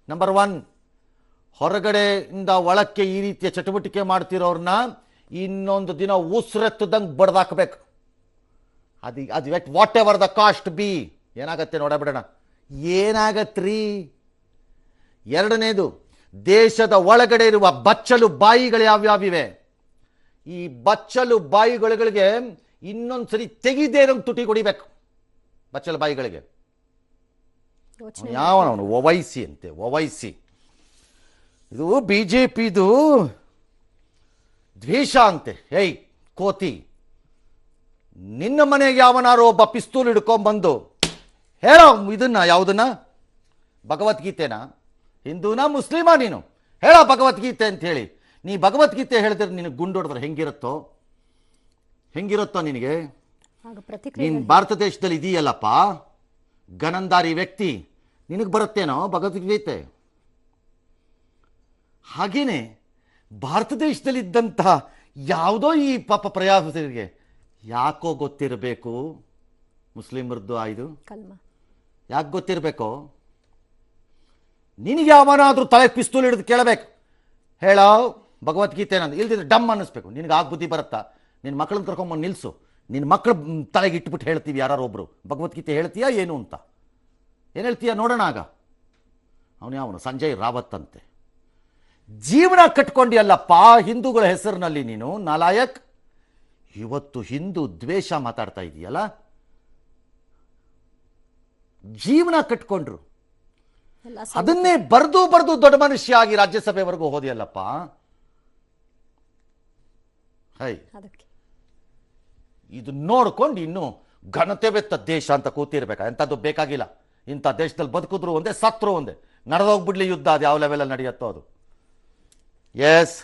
Number 1, ಹೊರಗಡೆಯಿಂದ ಒಳಕ್ಕೆ ಈ ರೀತಿಯ ಚಟುವಟಿಕೆ ಮಾಡ್ತಿರೋರ್ನ ಇನ್ನೊಂದು ದಿನ ಉಸಿರೆತ್ತದಂಗೆ ಬಡ್ದಾಕಬೇಕು. ಅದು what ever the cost B. ಏನಾಗತ್ತೆ ನೋಡಬಿಡೋಣ. ಏನಾಗತ್ರಿ? ಎರಡನೇದು, ದೇಶದ ಒಳಗಡೆ ಇರುವ ಬಚ್ಚಲು ಬಾಯಿಗಳು ಯಾವ್ಯಾವಿವೆ, ಈ ಬಚ್ಚಲು ಬಾಯಿಗಳಿಗೆ ಇನ್ನೊಂದ್ಸರಿ ತೆಗಿದೇ ಇರೋಂಗೆ ತುಟಿ ಕೊಡಿಬೇಕು. ಬಚ್ಚಲು ಬಾಯಿಗಳಿಗೆ ಯಾವನವನು ಒವೈಸಿ ಅಂತೆ, ಒವೈಸಿ. ಇದು ಬಿಜೆಪಿದು ದ್ವೇಷ ಅಂತೆ. ಏಯ್ ಕೋತಿ, ನಿನ್ನ ಮನೆಗೆ ಯಾವನಾರು ಒಬ್ಬ ಪಿಸ್ತೂಲ್ ಹಿಡ್ಕೊಂಡ್ಬಂದು ಹೇಳೋ ಇದನ್ನ, ಯಾವುದನ್ನ, ಭಗವದ್ಗೀತೆನಾ, ಹಿಂದೂನಾ ಮುಸ್ಲಿಮಾ, ನೀನು ಹೇಳ ಭಗವದ್ಗೀತೆ ಅಂತ ಹೇಳಿ. ನೀ ಭಗವದ್ಗೀತೆ ಹೇಳಿದ್ರೆ ನಿನಗೆ ಗುಂಡು ಹೊಡೆದ್ರೆ ಹೆಂಗಿರುತ್ತೋ ನಿನಗೆ? ನೀನು ಭಾರತ ದೇಶದಲ್ಲಿ ಇದೆಯಲ್ಲಪ್ಪ, ಗಣಂದಾರಿ ವ್ಯಕ್ತಿ, ನಿನಗೆ ಬರುತ್ತೇನೋ ಭಗವದ್ಗೀತೆ? ಹಾಗೇನೆ ಭಾರತ ದೇಶದಲ್ಲಿದ್ದಂತಹ ಯಾವುದೋ ಈ ಪಾಪ ಪ್ರಯಾಸರಿಗೆ ಯಾಕೋ ಗೊತ್ತಿರಬೇಕು ಮುಸ್ಲಿಮರದ್ದು ಆಯ್ದು, ಯಾಕೆ ಗೊತ್ತಿರಬೇಕು? ನಿನಗೆ ಯಾವನಾದ್ರೂ ತಲೆ ಪಿಸ್ತೂಲ್ ಹಿಡಿದು ಕೇಳಬೇಕು, ಹೇಳೋ ಭಗವದ್ಗೀತೆ ನಂದು, ಇಲ್ದಿದ್ರೆ ಡಮ್ ಅನ್ನಿಸ್ಬೇಕು. ನಿನಗೆ ಆಗ ಬುದ್ಧಿ ಬರುತ್ತಾ? ನಿನ್ನ ಮಕ್ಕಳನ್ನ ಕರ್ಕೊಂಬಂದು ನಿಲ್ಲಿಸು, ನಿನ್ನ ಮಕ್ಕಳು ತಲೆಗೆ ಇಟ್ಬಿಟ್ಟು ಹೇಳ್ತೀವಿ ಯಾರು ಒಬ್ಬರು, ಭಗವದ್ಗೀತೆ ಹೇಳ್ತೀಯಾ ಏನು ಅಂತ. ಏನು ಹೇಳ್ತೀಯ ನೋಡೋಣ. ಆಗ ಅವನು ಸಂಜಯ್ ರಾವತ್ ಅಂತೆ. ಜೀವನ ಕಟ್ಕೊಂಡಿಯಲ್ಲಪ್ಪ ಹಿಂದೂಗಳ ಹೆಸರಿನಲ್ಲಿ ನೀನು, ನಾಲಾಯಕ್. ಇವತ್ತು ಹಿಂದೂ ದ್ವೇಷ ಮಾತಾಡ್ತಾ ಇದೆಯಲ್ಲ, ಜೀವನ ಕಟ್ಕೊಂಡ್ರು. ಅದನ್ನೇ ಬರೆದು ದೊಡ್ಡ ಮನುಷ್ಯ ಆಗಿ ರಾಜ್ಯಸಭೆವರೆಗೂ ಹೋದಿಯಲ್ಲಪ್ಪ. ಇದು ನೋಡ್ಕೊಂಡು ಇನ್ನು ಘನತೆ ಬೆತ್ತ ದೇಶ ಅಂತ ಕೂತಿರ್ಬೇಕಾ? ಎಂಥದ್ದು ಬೇಕಾಗಿಲ್ಲ. ಇಂಥ ದೇಶದಲ್ಲಿ ಬದುಕಿದ್ರು ಒಂದೇ, ಸತ್ರು ಒಂದೇ. ನಡೆದೋಗ್ಬಿಡ್ಲಿ ಯುದ್ಧ, ಅದು ಯಾವ ಲೆವೆಲಲ್ಲಿ ನಡೆಯುತ್ತೋ ಅದು. ಎಸ್.